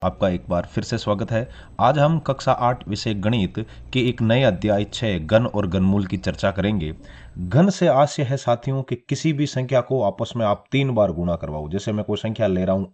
आपका एक बार फिर से स्वागत है। आज हम कक्षा 8 विषय गणित के एक नए अध्याय 6 घन और घनमूल की चर्चा करेंगे। घन से आशय है साथियों कि किसी भी संख्या को आपस में आप 3 बार गुणा करवाओ। जैसे मैं कोई संख्या ले रहा हूं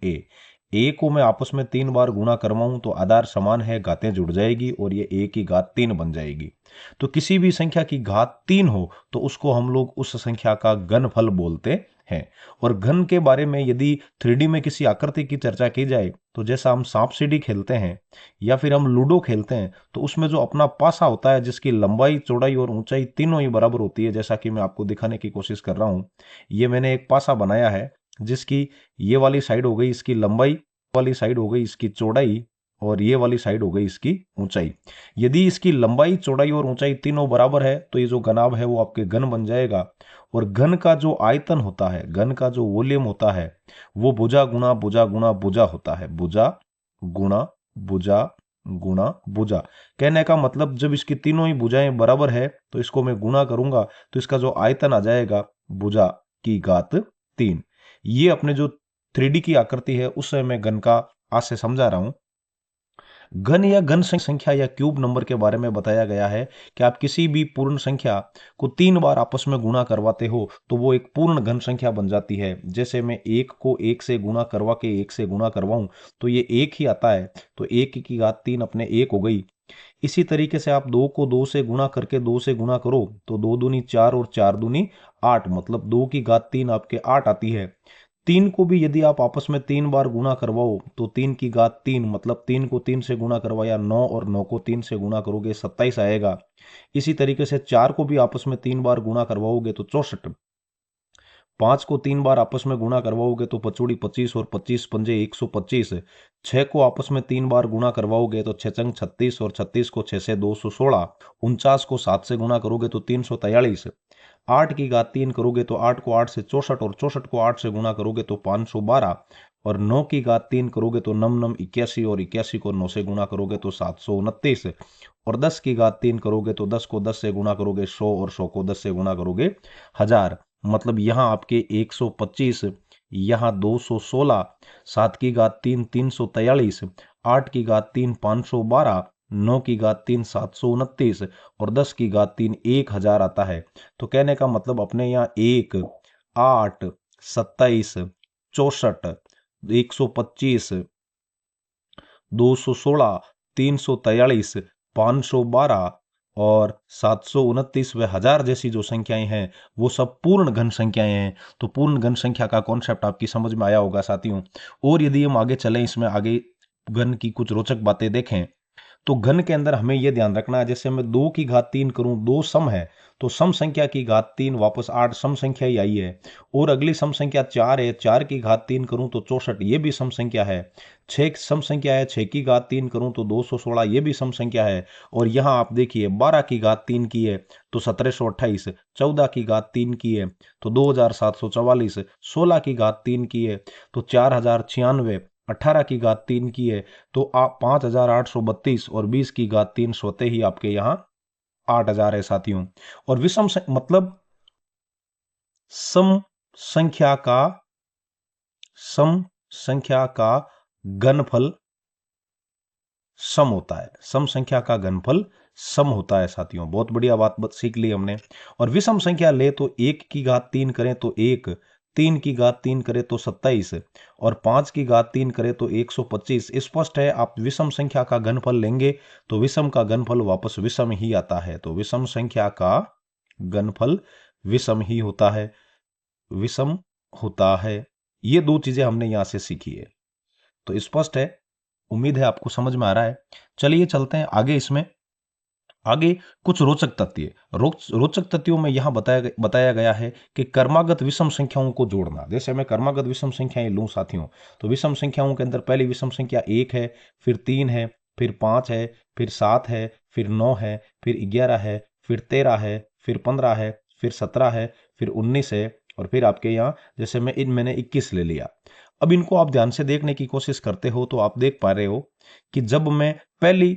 ए को मैं आपस में 3 बार गुणा करवाऊं तो आधार समान है, घातें जुड़ जाएगी और ये ए की घात 3 बन जाएगी। तो किसी भी संख्या की घात 3 हो तो उसको हम लोग उस संख्या का घनफल बोलते हैं। और घन के बारे में यदि 3D में किसी आकृति की चर्चा की जाए तो जैसा हम सांप सीढ़ी खेलते हैं या फिर हम लूडो खेलते हैं तो उसमें जो अपना पासा होता है जिसकी लंबाई, चौड़ाई और ऊंचाई तीनों ही बराबर होती है, जैसा कि मैं आपको दिखाने की कोशिश कर रहा हूं। ये मैंने एक पासा बनाया है जिसकी ये वाली साइड हो गई इसकी लंबाई, वाली साइड हो गई इसकी चौड़ाई और ये वाली साइड हो गई इसकी ऊंचाई। यदि इसकी लंबाई, चौड़ाई और ऊंचाई तीनों बराबर है तो ये जो घनाभ है वो आपके घन बन जाएगा। और घन का जो आयतन होता है, घन का जो वॉल्यूम होता है वो भुजा गुणा भुजा गुणा भुजा होता है। भुजा गुणा भुजा गुणा भुजा। कहने का मतलब जब इसकी तीनों ही भुजाएं बराबर है तो इसको मैं गुणा करूंगा तो इसका जो आयतन आ जाएगा भुजा की घात 3। ये अपने जो 3D की आकृति है उससे मैं घन का आशय समझा रहा हूं। घन या घन संख्या या क्यूब नंबर के बारे में बताया गया है कि आप किसी भी पूर्ण संख्या को 3 बार आपस में गुणा करवाते हो तो वो एक पूर्ण घन संख्या बन जाती है। जैसे मैं 1 को 1 से गुणा करवा के 1 से गुणा करवाऊं तो ये 1 ही आता है, तो 1 की घात 3 अपने 1 हो गई। इसी तरीके से आप 2 को 2 से गुणा करके 2 से गुणा करो तो 2 दूनी 4 और 4 दूनी 8, मतलब 2 की घात 3 आपके 8 आती है। 3 को भी यदि आप आपस में 3 बार गुणा करवाओ तो 3 की घात 3, मतलब 3 को 3 से गुणा करवाया 9 और 9 को 3 से गुणा करोगे 27 आएगा। इसी तरीके से 4 को भी आपस में 3 बार गुणा करवाओगे तो 64। 5 को 3 बार आपस में गुणा करवाओगे तो पचौड़ी 25 और 25 पंजे 125। 6 को आपस में 3 बार गुणा करवाओगे तो 6 चंग 36 और 36 को 6 से 216। 49 को 7 से गुणा करोगे तो 343। 8 की घात 3 करोगे तो 8 को 8 से 64 और 64 को 8 से गुणा करोगे तो 512। और 9 की घात 3 करोगे तो नम नम 81 और 81 को 9 से गुणा करोगे तो 729। और 10 की घात 3 करोगे तो 10 को 10 से गुणा करोगे 100 और 100 को 10 से गुणा करोगे 1000। मतलब यहां आपके 125, यहां 216, 7 की घात 3 343, 8 की घात 3 512, 9 की घात 3 729 और 10 की घात 3 1000 आता है। तो कहने का मतलब अपने यहाँ 1, 8, 27, 64, 125, 216, 343, 512 और 729 व 1000 जैसी जो संख्याएं हैं वो सब पूर्ण घन संख्याएं हैं। तो पूर्ण घन संख्या का कॉन्सेप्ट आपकी समझ में आया होगा साथियों। और यदि हम आगे चलें, इसमें आगे घन की कुछ रोचक बातें देखें तो घन के अंदर हमें यह ध्यान रखना है, जैसे मैं 2 की घात 3 करूं, 2 सम है तो सम संख्या की घात 3 वापस 8 सम संख्या ही आई है। और अगली सम संख्या 4 है, 4 की घात 3 करूं तो 64, ये भी सम संख्या है। 6 सम संख्या है, 6 की घात 3 करूं तो 216, ये भी सम संख्या है। और यहां आप देखिए 12 की घात 3 की है तो 1728, 14 की घात 3 की है तो 2744, 16 की घात 3 की है तो 4096, 18 की घात 3 की है तो आप 5832 और 20 की घात 3 स्वतः ही आपके यहां 8000 है साथियों। और मतलब सम संख्या का सम संख्या का घनफल सम होता है। सम संख्या का घनफल सम होता है साथियों। बहुत बढ़िया बात सीख ली हमने। और विषम संख्या ले तो 1 की घात 3 करें तो 1, 3 की घात 3 करें तो 27 और 5 की घात 3 करें तो 125। स्पष्ट है, आप विषम संख्या का घनफल लेंगे तो विषम का घनफल वापस विषम ही आता है। तो विषम संख्या का घनफल विषम ही होता है, विषम होता है। ये दो चीजें हमने यहां से सीखी है। तो स्पष्ट है, उम्मीद है आपको समझ में आ रहा है। चलिए चलते हैं आगे। इसमें आगे कुछ रोचक तथ्य, रोचक तथ्यों में यहां बताया गया है कि क्रमागत विषम संख्याओं को जोड़ना। जैसे मैं क्रमागत विषम संख्याएं लूं साथियों तो विषम संख्याओं के अंदर पहली विषम संख्या 1 है, फिर 3 है, फिर 5 है, फिर 7 है, फिर 9 है, फिर 11 है, फिर 13 है, फिर 15 है, फिर 17 है, फिर 19 है और फिर आपके यहाँ जैसे मैंने 21 ले लिया। अब इनको आप ध्यान से देखने की कोशिश करते हो तो आप देख पा रहे हो कि जब मैं पहली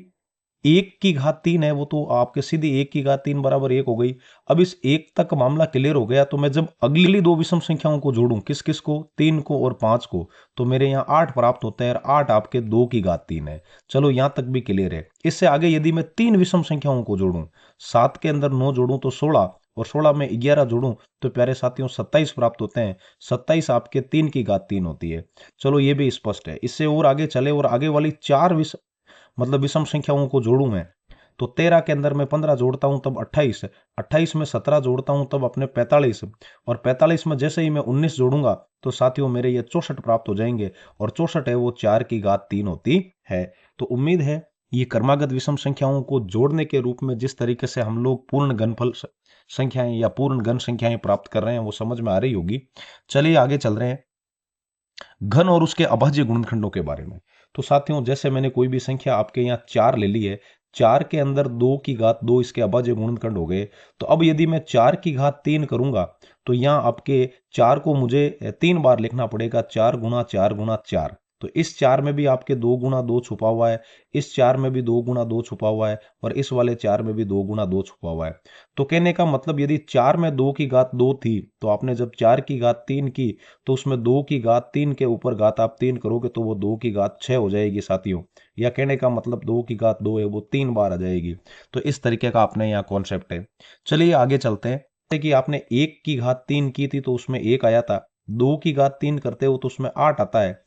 एक की घात 3 है, वो तो आपके सीधी 1 की घात 3 बराबर 1 हो गई। अब इस 1 तक मामला क्लियर हो गया, तो मैं जब अगली दो विषम संख्याओं को जोड़ूं, किस किस को, 3 को और 5 को, तो मेरे यहाँ 8 प्राप्त होते हैं और 8 आपके 2 की घात 3 है। चलो यहां तक भी क्लियर है। इससे आगे यदि मैं 3 विषम संख्याओं को जोड़ूं, 7 के अंदर 9 जोड़ूं तो 16, और 16 में 11 जोड़ूं तो प्यारे साथियों 27 प्राप्त होते हैं। 27 आपके 3 की घात 3 होती है। चलो ये भी स्पष्ट है। इससे और आगे चले और आगे वाली चार मतलब विषम संख्याओं को जोड़ूं मैं, तो 13 के अंदर मैं 15 जोड़ता हूं तब 28, 28 में 17 जोड़ता हूं तब अपने 45, और 45 में जैसे ही मैं 19 जोड़ूंगा तो साथियों मेरे ये 64 प्राप्त हो जाएंगे, और 64 है वो 4 की घात 3 होती है। तो उम्मीद है ये क्रमागत विषम संख्याओं को जोड़ने के रूप में जिस तरीके से हम लोग पूर्ण घनफल संख्याएं या पूर्ण घन संख्याएं प्राप्त कर रहे हैं वो समझ में आ रही होगी। चलिए आगे चल रहे हैं घन और उसके अभाज्य गुणनखंडों के बारे में। तो साथियों जैसे मैंने कोई भी संख्या आपके यहाँ 4 ले ली है, 4 के अंदर 2 की घात 2 इसके अभाज्य गुणनखंड हो गए। तो अब यदि मैं 4 की घात 3 करूंगा तो यहाँ आपके 4 को मुझे 3 बार लिखना पड़ेगा, 4 गुणा 4 गुणा 4। तो इस 4 में भी आपके 2 गुणा 2 छुपा हुआ है, इस 4 में भी 2 गुणा 2 छुपा हुआ है, और इस वाले 4 में भी 2 गुणा 2 छुपा हुआ है। तो कहने का मतलब यदि 4 में 2 की घात 2 थी, तो आपने जब 4 की घात 3 की तो उसमें 2 की घात 3 के ऊपर घात आप 3 करोगे तो वो 2 की घात 6 हो जाएगी साथियों। या कहने का मतलब 2 की घात 2 है वो 3 बार आ जाएगी। तो इस तरीके का आपने यहाँ कॉन्सेप्ट है। चलिए आगे चलते हैं। जैसे कि आपने 1 की घात 3 की थी तो उसमें 1 आया था, 2 की घात 3 करते हो तो उसमें 8 आता है,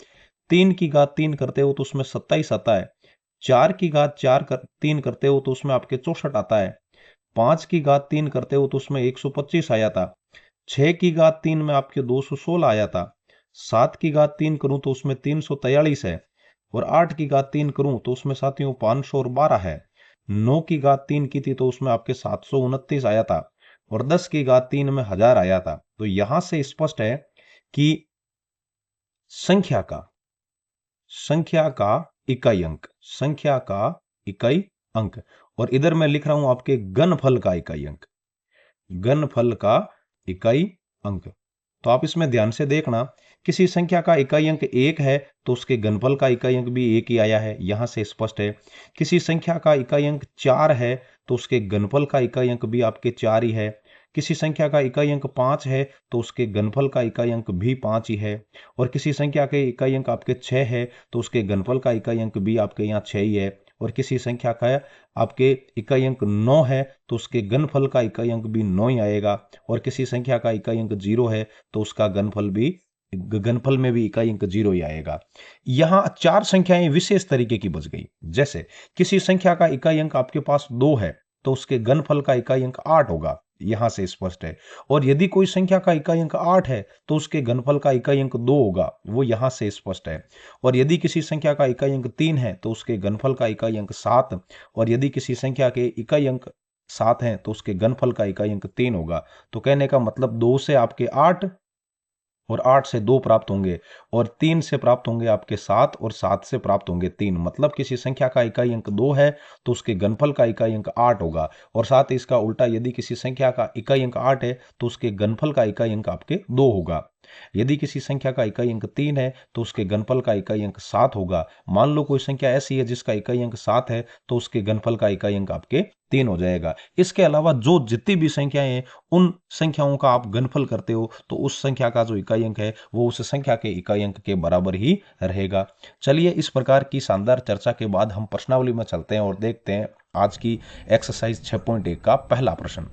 3 की घात 3 करते हो तो उसमें 27 आता है, 4 की घात 3 करते हो तो उसमें आपके 64 आता है, 5 की घात 3 करते हो तो उसमें 125 आया था, 6 की घात 3 में आपके 216 आया था, 7 की घात 3 करूं तो उसमें 343 है, और 8 की घात 3 करूं तो उसमें साथियों 512 है, 9 की घात 3 की थी तो उसमें आपके 729 आया था, और 10 की घात 3 में 1000 आया था। तो यहां से स्पष्ट है कि संख्या का संख्या का इकाई अंक, संख्या का इकाई अंक, और इधर मैं लिख रहा हूं आपके घनफल का इकाई अंक, घनफल का इकाई अंक। तो आप इसमें ध्यान से देखना, किसी संख्या का इकाई अंक 1 है तो उसके घनफल का इकाई अंक भी 1 ही आया है, यहां से स्पष्ट है। किसी संख्या का इकाई अंक 4 है तो उसके घनफल का इकाई अंक भी आपके 4 ही है। किसी संख्या का इकाई अंक 5 है तो उसके घनफल का इकाई अंक भी 5 ही है। और किसी संख्या के इकाई अंक आपके 6 है तो उसके घनफल का इकाई अंक भी आपके यहाँ 6 ही है। और किसी संख्या का आपके इकाई अंक 9 है तो उसके घनफल का इकाई अंक भी 9 ही आएगा। और किसी संख्या का इकाई अंक 0 है तो उसका घनफल में भी इकाई अंक 0 ही आएगा। यहां चार संख्याएं विशेष तरीके की बच गई। जैसे किसी संख्या का इकाई अंक आपके पास 2 है तो उसके घनफल का इकाई अंक 8 होगा, यहां से स्पष्ट है। और यदि कोई संख्या का इकाई अंक 8 है तो उसके घनफल का इकाई अंक 2 होगा, वो यहां से स्पष्ट है। और यदि किसी संख्या का इकाई अंक 3 है तो उसके घनफल का इकाई अंक 7, और यदि किसी संख्या के इकाई अंक 7 हैं तो उसके घनफल का इकाई अंक 3 होगा। तो कहने का मतलब 2 से आपके 8, और 8 से 2 प्राप्त होंगे, और 3 से प्राप्त होंगे आपके 7, और 7 से प्राप्त होंगे 3। मतलब किसी संख्या का इकाई अंक 2 है तो उसके घनफल का इकाई अंक 8 होगा। और साथ ही इसका उल्टा, यदि किसी संख्या का इकाई अंक 8 है तो उसके घनफल का इकाई अंक आपके 2 होगा। यदि किसी संख्या का इकाई अंक 3 है तो उसके घनफल का इकाई अंक 7 होगा। मान लो कोई संख्या ऐसी है जिसका इकाई अंक 7 है तो उसके घनफल का इकाई अंक आपके 3 हो जाएगा। इसके अलावा जो जितनी भी संख्याएं हैं उन संख्याओं का आप घनफल करते हो तो उस संख्या का जो इकाई अंक है वो उस संख्या के इकाई अंक के बराबर ही रहेगा। चलिए इस प्रकार की शानदार चर्चा के बाद हम प्रश्नावली में चलते हैं और देखते हैं आज की एक्सरसाइज 6.1 का पहला प्रश्न।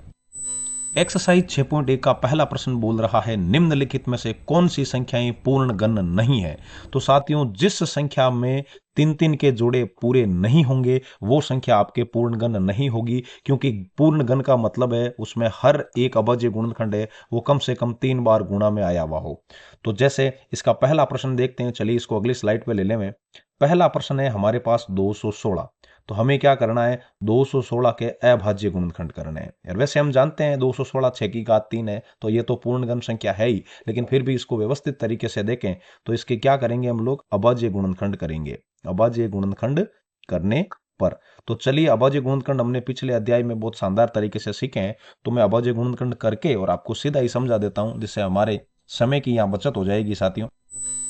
एक्सरसाइज 6.1 का पहला प्रश्न बोल रहा है, निम्नलिखित में से कौन सी संख्याएं पूर्ण गण नहीं है। तो साथियों जिस संख्या में 3-3 के जोड़े पूरे नहीं होंगे वो संख्या आपके पूर्ण गण नहीं होगी, क्योंकि पूर्ण गण का मतलब है उसमें हर एक अभाज्य गुणनखंड है वो कम से कम 3 बार गुणा में आया हुआ हो। तो जैसे इसका पहला प्रश्न देखते हैं, चलिए इसको अगली स्लाइड पे ले लें। पहला प्रश्न है हमारे पास 216। तो हमें क्या करना है, 216 के अभाज्य गुणनखंड करने हैं। यार वैसे हम जानते हैं 216 6 की घात 3 है तो ये तो पूर्णगण संख्या है ही, लेकिन फिर भी इसको व्यवस्थित तरीके से देखें तो इसके क्या करेंगे, हम लोग अभाज्य गुणनखंड करेंगे। अभाज्य गुणनखंड करने पर तो चलिए अभाज्य गुणनखंड हमने पिछले अध्याय में बहुत शानदार तरीके से सीखे हैं, तो मैं अभाज्य गुणनखंड करके और आपको सीधा ही समझा देता हूं जिससे हमारे समय की यहां बचत हो जाएगी साथियों।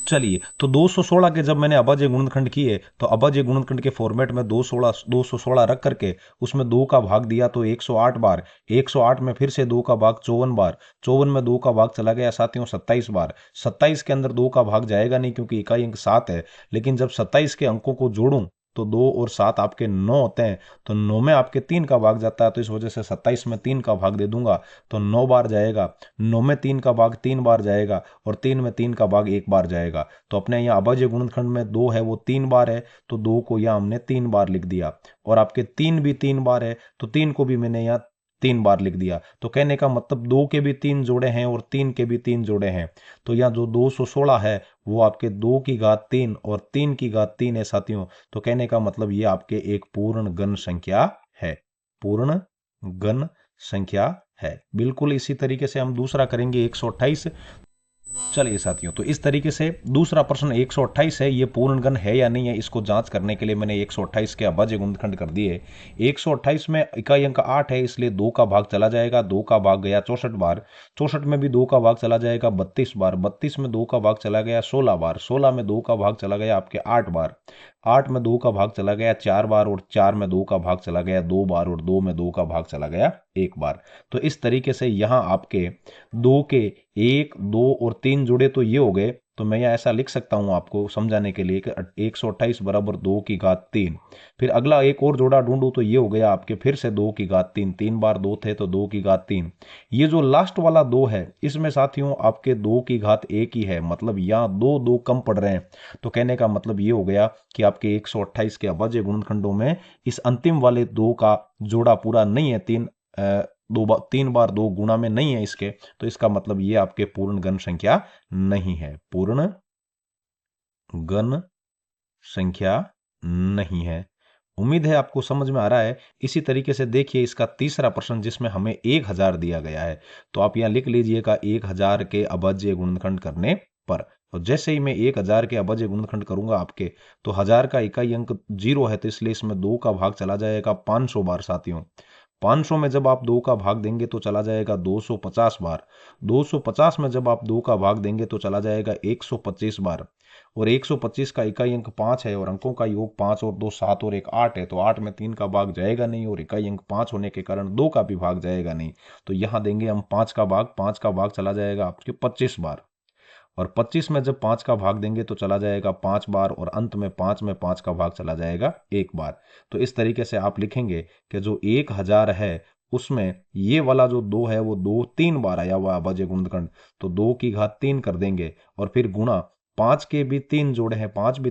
चलिए, तो 216 के जब मैंने अभाज्य गुणनखंड किए तो अभाज्य गुणनखंड के फॉर्मेट में 216 रख करके उसमें 2 का भाग दिया तो 108 बार, 108 में फिर से 2 का भाग 54 बार, 54 में 2 का भाग चला गया साथियों 27 बार, 27 के अंदर 2 का भाग जाएगा नहीं क्योंकि इकाई अंक 7 है, लेकिन जब 27 के अंकों को जोड़ूं तो 2 और 7 आपके 9 होते हैं, तो 9 में आपके 3 का भाग जाता है, तो इस वजह से 27 में 3 का भाग दे दूंगा तो 9 बार जाएगा, 9 में 3 का भाग 3 बार जाएगा और 3 में 3 का भाग 1 बार जाएगा। तो अपने यहाँ अभाज्य गुणनखंड में 2 है वो 3 बार है, तो 2 को यहाँ हमने 3 बार लिख दिया, और आपके 3 भी 3 बार है तो 3 को भी मैंने यहाँ 3 बार लिख दिया। तो कहने का मतलब 2 के भी 3 जोड़े हैं और 3 के भी 3 जोड़े हैं, तो यहाँ जो 216 है वो आपके 2 की घात 3 और 3 की घात 3 है साथियों। तो कहने का मतलब ये आपके एक पूर्ण गण संख्या है, पूर्ण गण संख्या है। बिल्कुल इसी तरीके से हम दूसरा करेंगे 128। चलिए साथियों, तो इस तरीके से दूसरा प्रश्न 128 है, ये पूर्णगण है या नहीं है इसको जांच करने के लिए मैंने 128 के अभाज्य गुणनखंड कर दिए। 128 में इकाई अंक 8 है इसलिए 2 का भाग चला जाएगा, 2 का भाग गया 64 बार, 64 में भी 2 का भाग चला जाएगा 32 बार, 32 में 2 का भाग चला गया 16 बार, 16 में 2 का भाग चला गया आपके 8 बार, 8 में 2 का भाग चला गया 4 बार और 4 में 2 का भाग चला गया 2 बार और 2 में 2 का भाग चला गया 1 बार। तो इस तरीके से यहां आपके 2 के 1, 2 और 3 जुड़े तो ये हो गए, तो मैं यहाँ ऐसा लिख सकता हूँ आपको समझाने के लिए कि 128 बराबर 2 की घात 3। फिर अगला एक और जोड़ा ढूंढूं तो ये हो गया आपके फिर से 2 की घात 3, 3 बार 2 थे तो 2 की घात 3। ये जो लास्ट वाला 2 है इसमें साथियों आपके 2 की घात 1 ही है, मतलब यहाँ 2 2 कम पड़ रहे हैं, तो कहने का मतलब ये हो गया कि आपके 128 के अभाज्य गुणनखंडों में इस अंतिम वाले 2 का जोड़ा पूरा नहीं है, 3 बार 2 गुणा में नहीं है इसके, तो इसका मतलब ये आपके पूर्ण गण संख्या नहीं है, पूर्ण गण संख्या नहीं है। उम्मीद है आपको समझ में आ रहा है। इसी तरीके से देखिए इसका तीसरा प्रश्न जिसमें हमें 1000 दिया गया है, तो आप यहां लिख लीजिएगा 1000 के अभाज्य गुणनखंड करने पर। तो जैसे ही मैं 1000 के अभाज्य गुणनखंड करूंगा आपके, तो 1000 का इकाई अंक 0 है तो इसलिए इसमें 2 का भाग चला जाएगा 500 बार साथियों। 500 में जब आप 2 का भाग देंगे तो चला जाएगा 250 बार, 250 में जब आप 2 का भाग देंगे तो चला जाएगा 125 बार, और 125 का इकाई अंक 5 है और अंकों का योग 5 और 2 7 और 1 8 है, तो 8 में 3 का भाग जाएगा नहीं और इकाई अंक 5 होने के कारण 2 का भी भाग जाएगा नहीं, तो यहां देंगे हम 5 का भाग, 5 का भाग चला जाएगा आपके 25 बार, और 25 में जब 5 का भाग देंगे तो चला जाएगा 5 बार, और अंत में 5 में 5 का भाग चला जाएगा 1 बार। तो इस तरीके से आप लिखेंगे कि जो 1000 है उसमें ये वाला जो 2 है वो 2 3 बार आया हुआ अभाज्य गुणनखंड, तो 2 की घात 3 कर देंगे और फिर गुणा 5 के भी 3 जोड़े हैं, 5 भी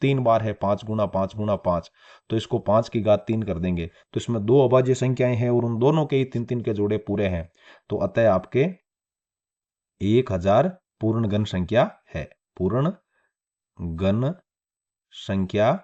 3 बार है, 5 गुणा 5 गुणा 5, तो इसको 5 की घात 3 कर देंगे, तो इसमें 2 अभाज्य संख्याएं हैं और उन दोनों के ही 3 3 के जोड़े पूरे हैं, तो अतः आपके 1000 पूर्ण गण संख्या है, पूर्ण गण संख्या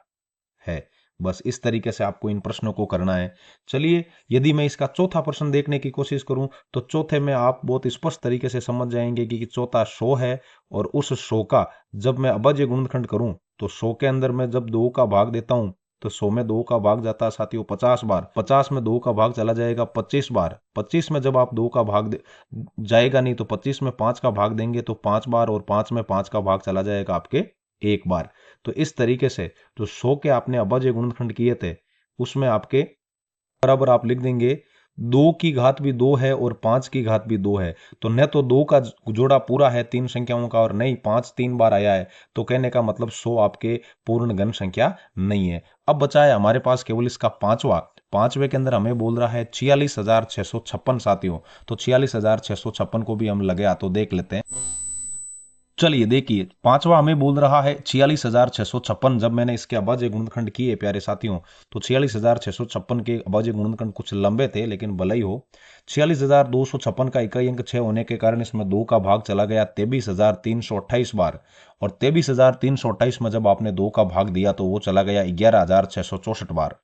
है। बस इस तरीके से आपको इन प्रश्नों को करना है। चलिए, यदि मैं इसका चौथा प्रश्न देखने की कोशिश करूं तो चौथे में आप बहुत स्पष्ट तरीके से समझ जाएंगे कि चौथा 100 है, और उस 100 का जब मैं अभाज्य गुणनखंड करूं तो 100 के अंदर मैं जब 2 का भाग देता हूं तो 100 में 2 का भाग जाता है साथियों 50 बार, 50 में 2 का भाग चला जाएगा 25 बार, 25 में जब आप 2 का भाग जाएगा नहीं तो 25 में 5 का भाग देंगे तो 5 बार, और 5 में 5 का भाग चला जाएगा आपके 1 बार। तो इस तरीके से जो 100 के आपने अभाज्य गुणनखंड किए थे उसमें आपके बराबर आप लिख देंगे 2 की घात भी 2 है और 5 की घात भी 2 है, तो न तो 2 का जोड़ा पूरा है 3 संख्याओं का और नहीं 5 3 बार आया है, तो कहने का मतलब 100 आपके पूर्ण गण संख्या नहीं है। अब बचा है हमारे पास केवल इसका पांचवा, पांचवे के अंदर हमें बोल रहा है 46,656 साथियों, तो 46,656 को भी हम लगे हाथों देख लेते हैं। चलिए देखिए, पांचवा हमें बोल रहा है 46,656। जब मैंने इसके अभाज्य गुणनखंड किए प्यारे साथियों, तो 46,656 के अभाज्य गुणनखंड कुछ लंबे थे लेकिन भले ही हो। 46,256 का इकाई अंक 6 होने के कारण इसमें 2 का भाग चला गया 23,328 बार, और 23,328 में जब आपने 2 का भाग दिया तो वो चला गया 11,664 बार,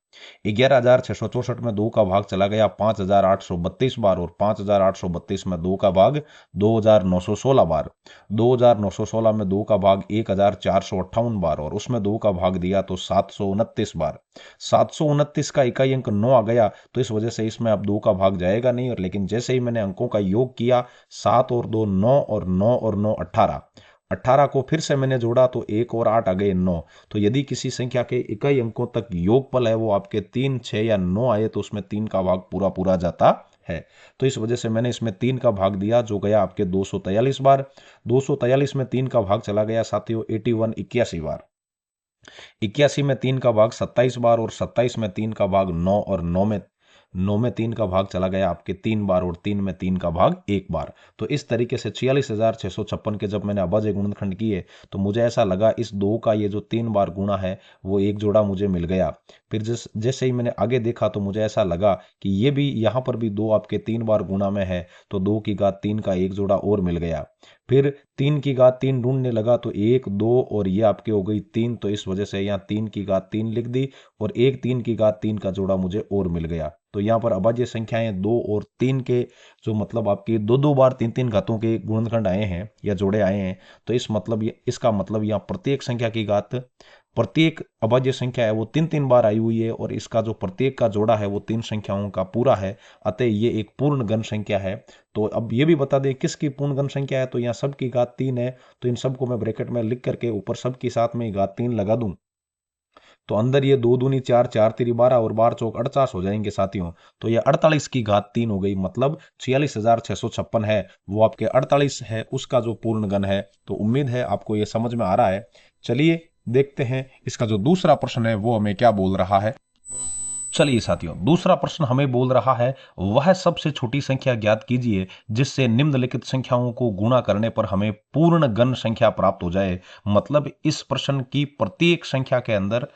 11,664 में 2 का भाग चला गया 5,832 बार, और 5,832 में 2 का भाग 2,916 बार, 2,916 में 2 का भाग 1,458 बार, और उसमें 2 का भाग दिया तो 729 बार, 729 का इकाई अंक 9 आ गया, तो इस वजह से इसमें अब 2 का भाग जाएगा नहीं, और लेकिन जैसे ही मैंने अंकों का योग किया 7 और 2 9 और 9 और 9 18, 18 को फिर से मैंने जोड़ा तो 1 और 8 आ गए 9। तो यदि किसी संख्या के इकाई अंकों तक योगफल है वो आपके 3, 6 या 9 आए तो उसमें 3 का भाग पूरा पूरा जाता है। तो इस वजह से मैंने इसमें 3 का भाग दिया जो गया आपके 243 बार। 243 में 3 का भाग चला गया साथियों 81 बार। 81 में 3 का भाग 27 बार और 27 में 3 का भाग 9 और 9 में 3 का भाग चला गया आपके 3 बार और 3 में 3 का भाग 1 बार। तो इस तरीके से 46,656 के जब मैंने अभाज्य गुणनखंड किए तो मुझे ऐसा लगा इस 2 का ये जो 3 बार गुणा है वो एक जोड़ा मुझे मिल गया। फिर जैसे ही मैंने आगे देखा तो मुझे ऐसा लगा कि ये भी यहाँ पर भी 2 आपके 3 बार गुणा में है तो 2 की घात 3 का एक जोड़ा और मिल गया। फिर 3 की घात 3 ढूंढने लगा तो 1, 2 और ये आपके हो गई 3। तो इस वजह से यहाँ 3 की घात 3 लिख दी और 1, 3 की घात 3 का जोड़ा मुझे और मिल गया। तो यहाँ पर अभाज्य संख्याएं 2 और 3 के जो मतलब आपकी 2 बार 3 घातों के गुणनखंड आए हैं या जोड़े आए हैं। तो इसका मतलब यहाँ प्रत्येक संख्या की घात प्रत्येक अभाज्य संख्या है वो 3 बार आई हुई है और इसका जो प्रत्येक का जोड़ा है वो 3 संख्याओं का पूरा है। अतः ये एक पूर्ण घन संख्या है। तो अब ये भी बता दें किसकी पूर्ण घन संख्या है। तो यहाँ सबकी घात 3 है तो इन सबको मैं ब्रैकेट में लिख करके ऊपर सबकी साथ में घात 3 लगा दूं तो अंदर ये 2 दूनी 4, 4 तिरी 12 और 12 चौक 48 हो जाएंगे साथियों। तो ये 48 की घात 3 हो गई मतलब 46,656 है वो आपके 48 है उसका जो पूर्ण घन है। तो उम्मीद है आपको ये समझ में आ रहा है। चलिए देखते हैं इसका जो दूसरा प्रश्न है वो हमें क्या बोल रहा है। चलिए साथियों दूसरा प्रश्न हमें बोल रहा है वह सबसे छोटी संख्या ज्ञात कीजिए जिससे निम्नलिखित संख्याओं को गुणा करने पर हमें पूर्ण घन संख्या प्राप्त हो जाए। मतलब इस प्रश्न की प्रत्येक संख्या के अंदर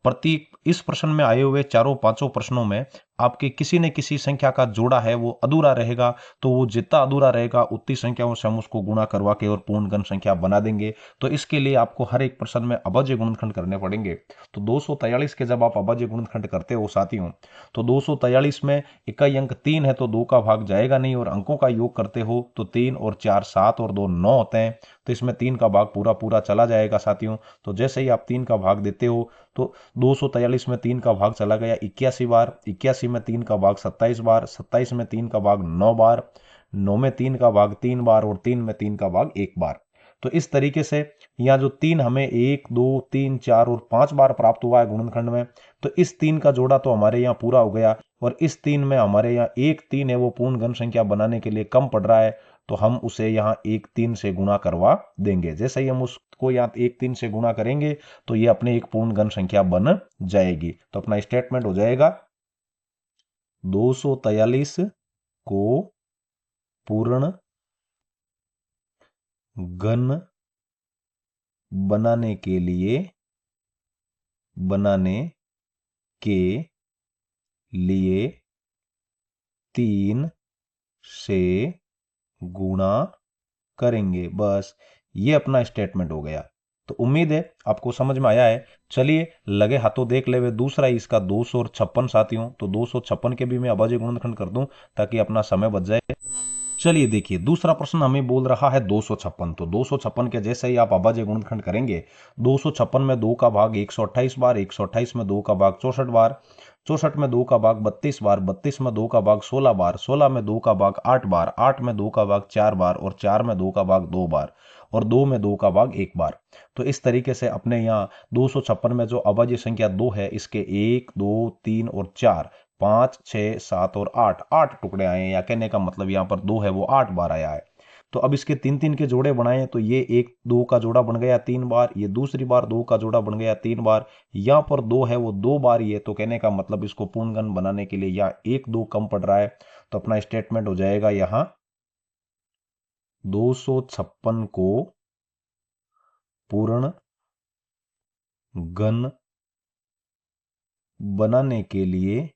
प्रत्येक इस प्रश्न में आए हुए चारों पांचों प्रश्नों में आपके किसी न किसी संख्या का जोड़ा है वो अधूरा रहेगा। तो वो जितना अधूरा रहेगा उतनी संख्याओं से हम उसको गुणा करवा के और पूर्ण घन संख्या बना देंगे। तो इसके लिए आपको हर एक प्रश्न में अभाज्य गुणनखंड करने पड़ेंगे। तो 243 के जब आप अभाज्य गुणनखंड करते हो साथियों तो 243 में इकाई अंक 3 है तो 2 का भाग जाएगा नहीं और अंकों का योग करते हो तो 3 और 4 7 और 2 9 होते हैं। तो इसमें 3 का भाग पूरा पूरा चला जाएगा साथियों। तो जैसे ही आप 3 का भाग देते हो तो 243 में 3 का भाग चला गया 81 बार। 81 में 3 का भाग 27 बार। 27 में 3 का भाग 9 बार। 9 में 3 का भाग 3 बार और 3 में 3 का भाग 1 बार। तो इस तरीके से यहाँ जो 3 हमें 1, 2, 3, 4 और 5 बार प्राप्त हुआ है गुणनखंड में। तो इस 3 का जोड़ा तो हमारे यहाँ पूरा हो गया और इस 3 में हमारे यहाँ 1 3 है वो पूर्ण घन संख्या बनाने के लिए कम पड़ रहा है। तो हम उसे यहाँ 1 3 से गुणा करवा देंगे। जैसे ही हम उसको यहाँ 1 3 से गुणा करेंगे तो ये अपने एक पूर्ण घन संख्या बन जाएगी। तो अपना स्टेटमेंट हो जाएगा 243 को पूर्ण घन बनाने के लिए 3 से गुणा करेंगे। बस ये अपना स्टेटमेंट हो गया। तो उम्मीद है आपको समझ में आया है। चलिए लगे हाथों देख ले वे दूसरा ही इसका 256 साथियों। तो 256 के भी मैं अभाज्य गुणनखंड कर दूं ताकि अपना समय बच जाए। चलिए देखिए दूसरा प्रश्न हमें बोल रहा है 256। तो 256 के जैसे ही आप अभाज्य गुणनखंड करेंगे 256 में 2 का भाग 128 बार। 128 में 2 का भाग 64 बार। 64 में 2 का भाग 32 बार। 32 में 2 का भाग 16 बार। 16 में 2 का भाग 8 बार। 8 में 2 का भाग 4 बार और 4 में 2 का भाग 2 बार और 2 में 2 का भाग 1 बार। तो इस तरीके से अपने यहाँ 256 में जो अभाज्य संख्या 2 है इसके 1, 2, 3 और 4, 5, 6, 7 और 8 टुकड़े आए हैं। या कहने का मतलब यहाँ पर 2 है वो 8 बार आया है। तो अब इसके 3 3 के जोड़े बनाए तो ये 1 2 का जोड़ा बन गया 3 बार। ये दूसरी बार 2 का जोड़ा बन गया 3 बार। यहाँ पर 2 है वो 2 बार ही है। तो कहने का मतलब इसको पूर्ण घन बनाने के लिए यहाँ 1 2 कम पड़ रहा है। तो अपना स्टेटमेंट हो जाएगा यहाँ 256 को पूर्ण घन बनाने के लिए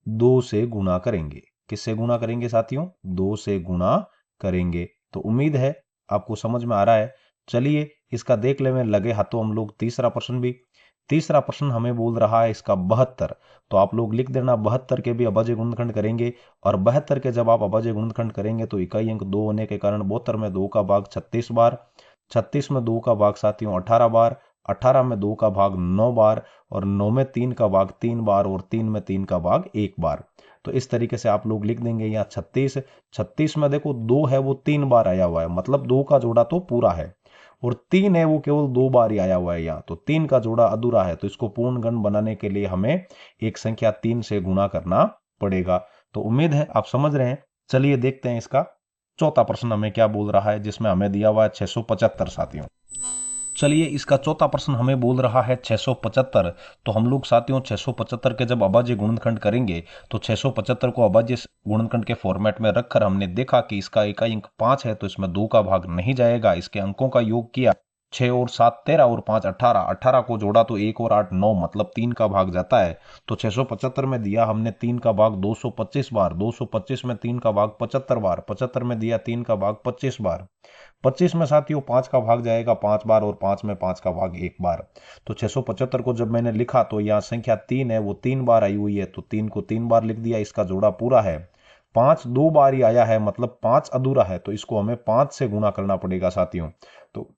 2 से गुणा करेंगे। किससे गुणा करेंगे साथियों? 2 से गुणा करेंगे। तो उम्मीद है आपको समझ में आ रहा है। चलिए इसका देख ले में लगे हाथों हम लोग तीसरा प्रश्न भी। तीसरा प्रश्न हमें बोल रहा है इसका 72। तो आप लोग लिख देना 72 के भी अभाज्य गुणनखंड करेंगे। और 72 के जब आप अभाज्य गुणनखंड करेंगे तो इकाई अंक 2 होने के कारण 72 में 2 का भाग 36 बार। 36 में 2 का भाग साथियों 18 बार। 18 में 2 का भाग 9 बार और 9 में 3 का भाग 3 बार और 3 में 3 का भाग 1 बार। तो इस तरीके से आप लोग लिख देंगे। यहाँ 36, 36 में देखो 2 है वो 3 बार आया हुआ है, मतलब 2 का जोड़ा तो पूरा है, और 3 है वो केवल 2 बार ही आया हुआ है यहाँ, तो 3 का जोड़ा अधूरा है। तो इसको पूर्ण गण बनाने के लिए हमें एक संख्या 3 से गुणा करना पड़ेगा। तो उम्मीद है आप समझ रहे हैं। चलिए देखते हैं इसका चौथा प्रश्न हमें क्या बोल रहा है, जिसमें हमें दिया हुआ है 675 साथियों। चलिए इसका चौथा प्रश्न हमें बोल रहा है 675। तो हम लोग साथियों 675 के जब अभाज्य गुणनखंड करेंगे तो 675 को अभाज्य गुणनखंड के फॉर्मेट में रखकर हमने देखा कि इसका इकाई अंक 5 है, तो इसमें 2 का भाग नहीं जाएगा। इसके अंकों का योग किया, 6 और 7 13 और 5 18, 18 को जोड़ा तो 1 और 8 9, मतलब 3 का भाग जाता है। तो 675 में दिया हमने 3 का भाग 225 बार, 225 में 3 का भाग 75 बार, 75 में दिया 3 का भाग 25 बार, 25 में साथियों 5 का भाग जाएगा 5 बार, और 5 में 5 का भाग 1 बार। तो 675 को जब मैंने लिखा तो यहाँ संख्या 3 है वो 3 बार आई हुई है, तो 3 को 3 बार लिख दिया। इसका जोड़ा पूरा है। 5 2 बार ही आया है, मतलब 5 अधूरा है, तो इसको हमें 5 से गुणा करना पड़ेगा साथियों। तो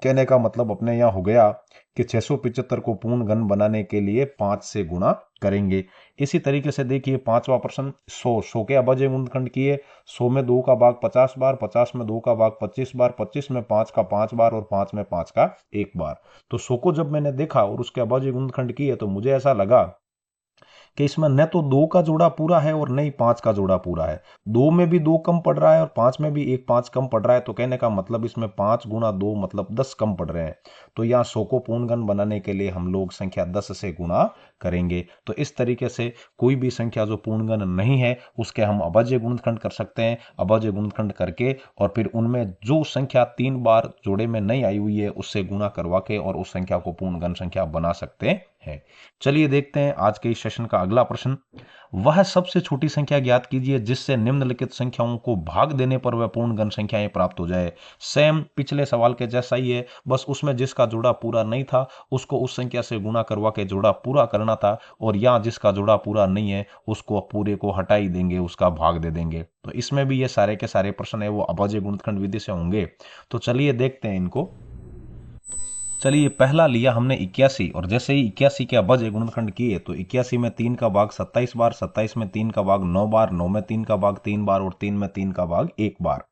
कहने का मतलब अपने यहाँ हो गया कि 675 को पूर्ण घन बनाने के लिए 5 से गुणा करेंगे। इसी तरीके से देखिए पांचवा प्रश्न, 100 के अभाज्य गुणनखंड किए। 100 में 2 का भाग 50 बार, 50 में 2 का भाग 25 बार, 25 में 5 का 5 बार, और 5 में 5 का 1 बार। तो 100 को जब मैंने देखा और उसके अभाज्य गुणनखंड किए तो मुझे ऐसा लगा कि इसमें न तो 2 का जोड़ा पूरा है और न ही 5 का जोड़ा पूरा है। 2 में भी 2 कम पड़ रहा है और 5 में भी एक 5 कम पड़ रहा है। तो कहने का मतलब इसमें 5 गुणा 2 मतलब 10 कम पड़ रहे हैं। तो यहाँ 100 को पूर्ण घन बनाने के लिए हम लोग संख्या 10 से गुणा करेंगे। तो इस तरीके से कोई भी संख्या जो पूर्ण घन नहीं है उसके हम अभाज्य गुणनखंड कर सकते हैं। अभाज्य गुणनखंड करके और फिर उनमें जो संख्या 3 बार जोड़े में नहीं आई हुई है उससे गुणा करवा के और उस संख्या को पूर्ण घन संख्या बना सकते हैं। चलिए देखते हैं आज के इस सेशन का अगला प्रश्न। वह सबसे छोटी संख्या ज्ञात कीजिए जिससे निम्नलिखित संख्याओं को भाग देने पर वह पूर्ण घन संख्याएं प्राप्त हो जाए। सेम पिछले सवाल के जैसा ही है, बस उसमें जिसका जोड़ा पूरा नहीं था उसको उस संख्या से गुणा करवा के जोड़ा पूरा करना था, और यहाँ जिसका जोड़ा पूरा नहीं है उसको पूरे को हटा ही देंगे, उसका भाग दे देंगे। तो इसमें भी ये सारे के सारे प्रश्न है वो अभाज्य गुणनखंड विधि से होंगे। तो चलिए देखते हैं इनको। चलिए पहला लिया हमने 81, और जैसे ही 81 के अभाज्य गुणनखंड किए तो 81 में 3 का भाग 27 बार, 27 में 3 का भाग 9 बार, 9 में 3 का भाग 3 बार, और 3 में 3 का भाग 1 बार।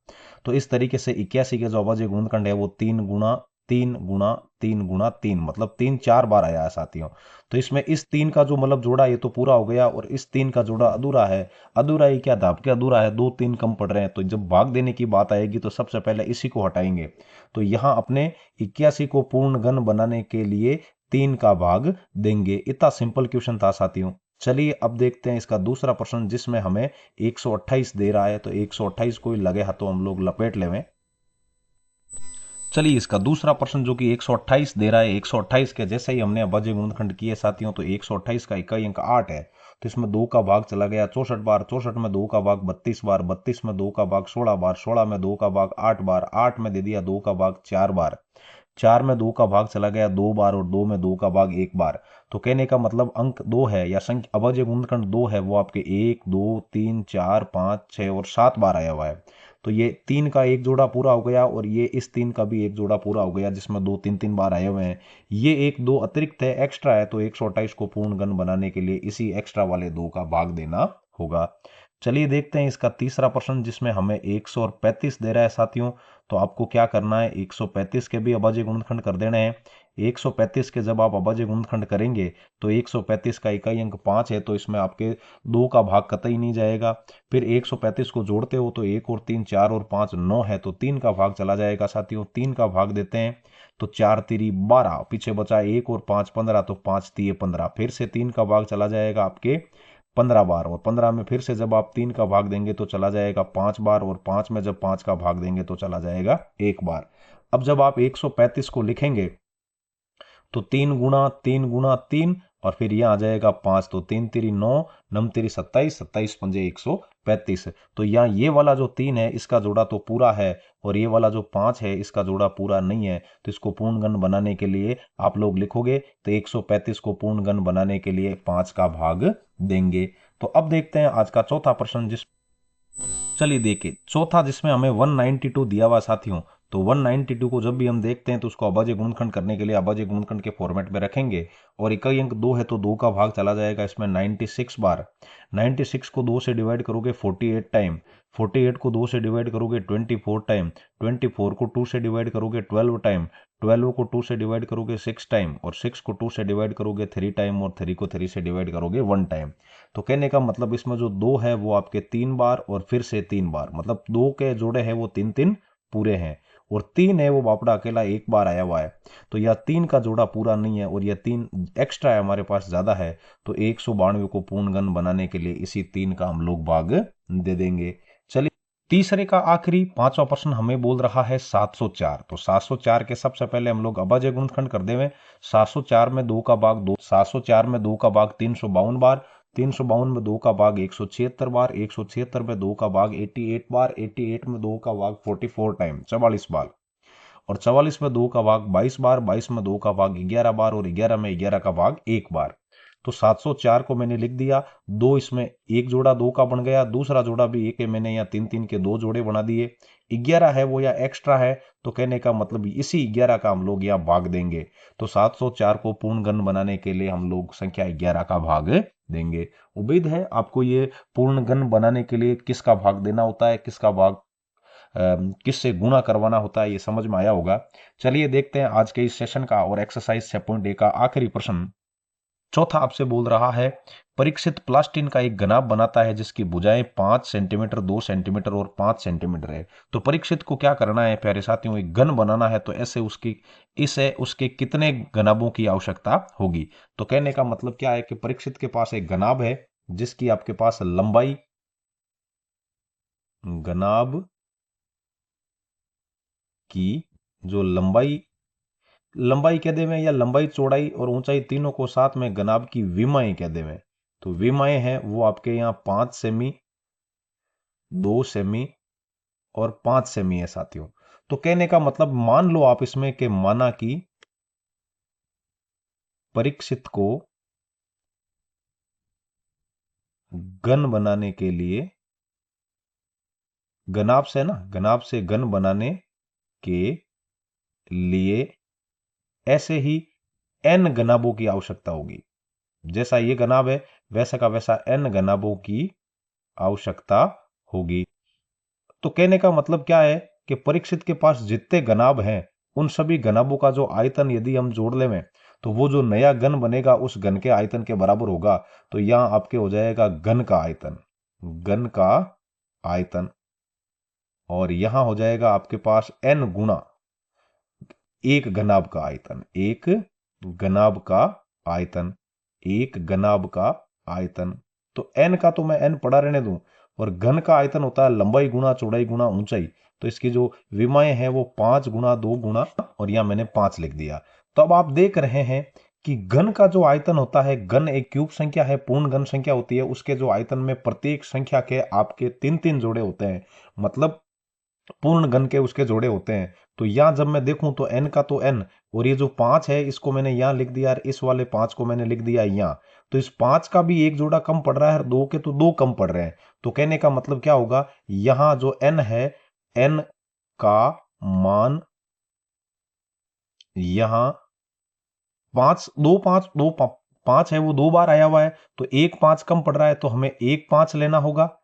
तो इस तरीके से 81 के जो अभाज्य गुणनखंड है वो 3 गुणा 3 गुणा 3 गुणा 3, मतलब 3 4 बार आया है साथियों। तो इसमें इस 3 का जो मतलब जोड़ा ये तो पूरा हो गया, और इस 3 का जोड़ा अधूरा है। अधूरा ही क्या दाब के अधूरा है, 2 3 कम पड़ रहे हैं। तो जब भाग देने की बात आएगी तो सबसे पहले इसी को हटाएंगे। तो यहां अपने 81 को पूर्ण घन बनाने के लिए 3 का भाग देंगे। इतना सिंपल क्वेश्चन था साथियों। चलिए अब देखते हैं इसका दूसरा प्रश्न जिसमें हमें 128 दे रहा है। तो 128 को लगे हाथों हम लोग लपेट लेवें। चलिए इसका दूसरा प्रश्न जो कि 128 दे रहा है, 128 के जैसे ही हमने अभाज्य गुणनखंड किए साथियों, तो 128 का इकाई अंक 8 है। तो इसमें 2 का भाग चला गया 64 बार, 64 में 2 का भाग 32 बार, 32 में 2 का भाग 16 बार, 16 में 2 का भाग 8 बार, 8 में दे दिया 2 का भाग 4 बार, 4 में 2 का भाग चला गया 2 बार, और 2 में 2 का भाग 1 बार। तो कहने का मतलब अंक 2 है या संख्या अभाज्य गुणनखंड 2 है वो आपके 1 2 3 4 5 6 और 7 बार आया हुआ है। तो ये 3 का एक जोड़ा पूरा हो गया, और ये इस 3 का भी एक जोड़ा पूरा हो गया जिसमें 2 3 3 बार आए हुए हैं। ये एक 2 अतिरिक्त है, एक्स्ट्रा है। तो 128 को पूर्ण घन बनाने के लिए इसी एक्स्ट्रा वाले 2 का भाग देना होगा। चलिए देखते हैं इसका तीसरा प्रश्न जिसमें हमें 135 दे रहा है साथियों। तो आपको क्या करना है, 135 के भी अभाज्य गुणनखंड कर देने हैं। 135 के जब आप अभाज्य गुणनखंड करेंगे तो 135 का इकाई अंक 5 है, तो इसमें आपके 2 का भाग कतई नहीं जाएगा। फिर 135 को जोड़ते हो तो 1 और 3 4 और 5 9 है, तो 3 का भाग चला जाएगा साथियों। 3 का भाग देते हैं तो 4 तिरी 12, पीछे बचा 1 और 5 15, तो 5 तिये 15। फिर से 3 का भाग चला जाएगा आपके 15 बार, और 15 में फिर से जब आप 3 का भाग देंगे तो चला जाएगा 5 बार, और 5 में जब 5 का भाग देंगे तो चला जाएगा 1 बार। अब जब आप 135 को लिखेंगे तो 3 गुणा 3 गुणा 3, और फिर यह आ जाएगा 5, तो 3 तिरी 9, नम तिरी 27, 27 पंजे 135। तो यहाँ ये वाला जो 3 है इसका जोड़ा तो पूरा है, और ये वाला जो 5 है इसका जोड़ा पूरा नहीं है। तो इसको पूर्ण घन बनाने के लिए आप लोग लिखोगे तो 135 को पूर्ण घन बनाने के लिए 5 का भाग देंगे। तो अब देखते हैं आज का चौथा प्रश्न चलिए देखिए चौथा जिसमें हमें 192 दिया हुआ साथियों। तो 192 को जब भी हम देखते हैं तो उसको अभाज्य गुणनखंड करने के लिए अभाज्य गुणनखंड के फॉर्मेट में रखेंगे और इकाई अंक 2 है तो 2 का भाग चला जाएगा इसमें 96 बार। 96 को 2 से डिवाइड करोगे 48 टाइम, 48 को 2 से डिवाइड करोगे 24 टाइम, 24 को 2 से डिवाइड करोगे 12 टाइम, 12 को 2 से डिवाइड करोगे 6 टाइम और 6 को 2 से डिवाइड करोगे 3 टाइम और 3 को 3 से डिवाइड करोगे 1 टाइम। तो कहने का मतलब इसमें जो 2 है वो आपके 3 बार और फिर से 3 बार, मतलब 2 के जोड़े हैं वो 3 पूरे हैं और 3 है वो बापड़ा अकेला एक बार आया हुआ है। तो यह 3 का जोड़ा पूरा नहीं है और यह 3 एक्स्ट्रा है हमारे पास ज्यादा है, तो 192 को पूर्ण गण बनाने के लिए इसी 3 का हम लोग भाग दे देंगे। चलिए तीसरे का आखिरी पांचवा प्रश्न हमें बोल रहा है 704। तो 704 के सबसे पहले हम लोग अभाज्य गुणनखंड कर देंगे। 704 में 2 का भाग 2, 704 में 2 का भाग 352 बार, 352 में 2 का भाग 176 बार, 176 में 2 का भाग 88 बार, 88 में 2 का भाग 44 टाइम 44 बार और 44 में 2 का भाग 22 बार, 22 में 2 का भाग 11 बार और 11 में 11 का भाग 1 बार। तो 704 को मैंने लिख दिया, दो इसमें एक जोड़ा 2 का बन गया, दूसरा जोड़ा भी 1 है, मैंने यहाँ 3 के 2 जोड़े बना दिए। 11 है वो या एक्स्ट्रा है, तो कहने का मतलब इसी 11 का हम लोग यहाँ भाग देंगे। तो 704 को पूर्ण गण बनाने के लिए हम लोग संख्या 11 का भाग देंगे। उम्मीद है आपको ये पूर्ण गण बनाने के लिए किसका भाग देना होता है, किसका भाग किससे गुणा करवाना होता है, ये समझ में आया होगा। चलिए देखते हैं आज के इस सेशन का और एक्सरसाइज 6.1 का आखिरी प्रश्न। चौथा आपसे बोल रहा है परीक्षित प्लास्टिन का एक घनाभ बनाता है जिसकी भुजाएं 5 सेंटीमीटर, 2 सेंटीमीटर और 5 सेंटीमीटर है। तो परीक्षित को क्या करना है प्यारे साथियों, एक घन बनाना है, तो ऐसे इसे उसके कितने घनाभों की आवश्यकता होगी। तो कहने का मतलब क्या है कि परीक्षित के पास एक घनाभ है जिसकी आपके पास लंबाई, घनाभ की जो लंबाई कह देवे या लंबाई, चौड़ाई और ऊंचाई तीनों को साथ में घनाभ की विमाएं कह देवे। तो विमाएं हैं वो आपके यहाँ 5 सेमी, 2 सेमी और 5 सेमी है साथियों। तो कहने का मतलब मान लो आप इसमें के माना कि परीक्षित को घन बनाने के लिए, घनाभ से ना, घनाभ से घन बनाने के लिए ऐसे ही n घनाभों की आवश्यकता होगी। जैसा ये घनाभ है वैसा का वैसा n घनाभों की आवश्यकता होगी। तो कहने का मतलब क्या है कि परीक्षित के पास जितने घनाभ हैं उन सभी घनाभों का जो आयतन यदि हम जोड़ लें तो वो जो नया घन बनेगा उस घन के आयतन के बराबर होगा। तो यहां आपके हो जाएगा घन का आयतन, घन का आयतन, और यहां हो जाएगा आपके पास n गुना एक घनाभ का आयतन, एक घनाभ का आयतन, एक घनाभ का आयतन। तो n का तो मैं n पढ़ा रहने दूं, और घन का आयतन होता है लंबाई गुना चौड़ाई गुना ऊंचाई। तो इसकी जो विमाएं हैं वो 5 गुना 2 गुना, और यहां मैंने 5 लिख दिया। तो अब आप देख रहे हैं कि घन का जो आयतन होता है, घन एक क्यूब संख्या है, पूर्ण घन संख्या होती है, उसके जो आयतन में प्रत्येक संख्या के आपके 3 जोड़े होते हैं, मतलब पूर्ण घन के उसके जोड़े होते हैं। तो यहां जब मैं देखूं तो n का तो n, और ये जो 5 है इसको मैंने यहां लिख दिया, इस वाले 5 को मैंने लिख दिया यहां। तो इस 5 का भी एक जोड़ा कम पड़ रहा है और 2 के तो 2 कम पड़ रहे हैं। तो कहने का मतलब क्या होगा, यहां जो n है, n का मान यहां 5, 2 5 2 5 है वो 2 बार आया हुआ है, तो एक 5 कम पड़ रहा है, तो हमें एक 5 लेना होगा।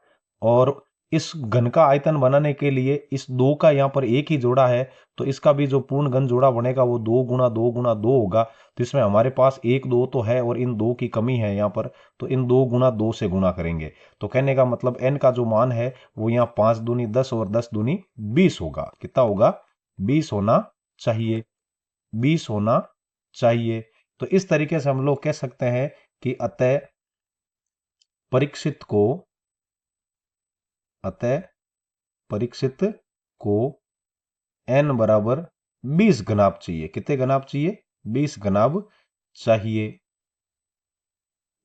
और इस घन का आयतन बनाने के लिए इस 2 का यहां पर एक ही जोड़ा है, तो इसका भी जो पूर्ण घन जोड़ा बनेगा वो 2 गुना 2 गुना 2 होगा। तो इसमें हमारे पास 1 2 तो है और इन 2 की कमी है यहां पर, तो इन 2 गुना 2 से गुना करेंगे। तो कहने का मतलब n का जो मान है वो यहाँ 5 दूनी 10 और 10 दूनी 20 होगा। कितना होगा, 20 होना चाहिए, 20 होना चाहिए। तो इस तरीके से हम लोग कह सकते हैं कि परीक्षित को अतः परीक्षित को n बराबर 20 घनाभ चाहिए। कितने घनाभ चाहिए, 20 घनाभ चाहिए।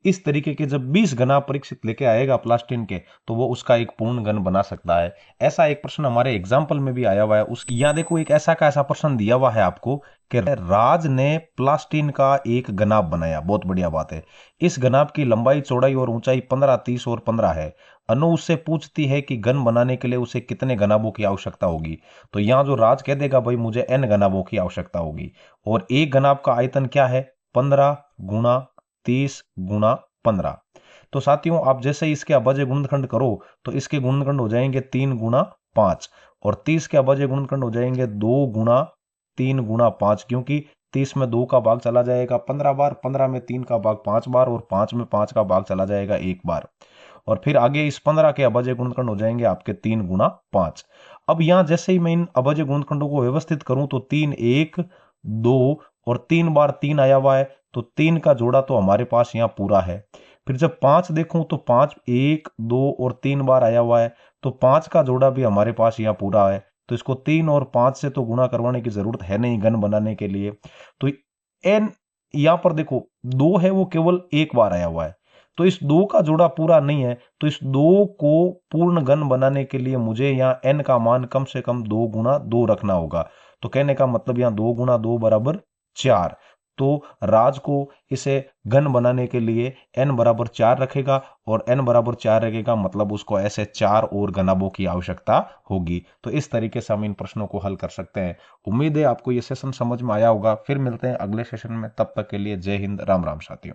इस तरीके के जब 20 घन परीक्षित लेके आएगा प्लास्टिन के, तो वो उसका एक पूर्ण घन बना सकता है। ऐसा एक प्रश्न हमारे एग्जाम्पल में भी आया हुआ है। उस यहाँ देखो एक ऐसा का ऐसा प्रश्न दिया हुआ है आपको कि राज ने प्लास्टिन का एक घनाभ बनाया। बहुत बढ़िया बात है। इस घनाभ की लंबाई, चौड़ाई और ऊंचाई 15, 30 और 15 है। अनु उससे पूछती है कि घन बनाने के लिए उसे कितने घनाभों की आवश्यकता होगी। तो यहाँ जो राज कह देगा भाई मुझे n घनाभों की आवश्यकता होगी, और एक घनाभ का आयतन क्या है, 15 गुणा 30 गुणा 15। तो साथियों आप जैसे इसके अभाज्य गुणनखंड करो तो इसके गुणनखंड हो जाएंगे 3 गुणा 5, और 30 के अभाज्य गुणनखंड हो जाएंगे 2 गुणा 3 गुणा 5, क्योंकि 30 में 2 का भाग चला जाएगा 15 बार, 15 में 3 का भाग 5 बार, और 5 में 5 का भाग चला जाएगा 1 बार। और फिर आगे इस 15 के अभाज्य गुणनखंड हो जाएंगे आपके 3 गुणा 5। अब यहां जैसे ही मैं इन अभाज्य गुणनखंडों को व्यवस्थित करूं तो 3 1 2 और 3 बार 3 आया हुआ है, तो 3 का जोड़ा तो हमारे पास यहां पूरा है। फिर जब 5 देखूं तो 5 1 2 और 3 बार आया हुआ है, तो 5 का जोड़ा भी हमारे पास यहां पूरा है। तो इसको 3 और 5 से तो गुणा करवाने की जरूरत है नहीं घन बनाने के लिए। तो एन यहां पर देखो 2 है वो केवल एक बार आया हुआ है, तो इस 2 का जोड़ा पूरा नहीं है। तो इस 2 को पूर्ण घन बनाने के लिए मुझे यहाँ n का मान कम से कम 2 गुणा 2 रखना होगा। तो कहने का मतलब यहाँ 2 गुणा 2 बराबर 4। तो राज को इसे घन बनाने के लिए n बराबर 4 रखेगा, और n बराबर 4 रखेगा मतलब उसको ऐसे 4 और घनाभों की आवश्यकता होगी। तो इस तरीके से हम इन प्रश्नों को हल कर सकते हैं। उम्मीद है आपको ये सेशन समझ में आया होगा। फिर मिलते हैं अगले सेशन में, तब तक के लिए जय हिंद, राम राम साथियों।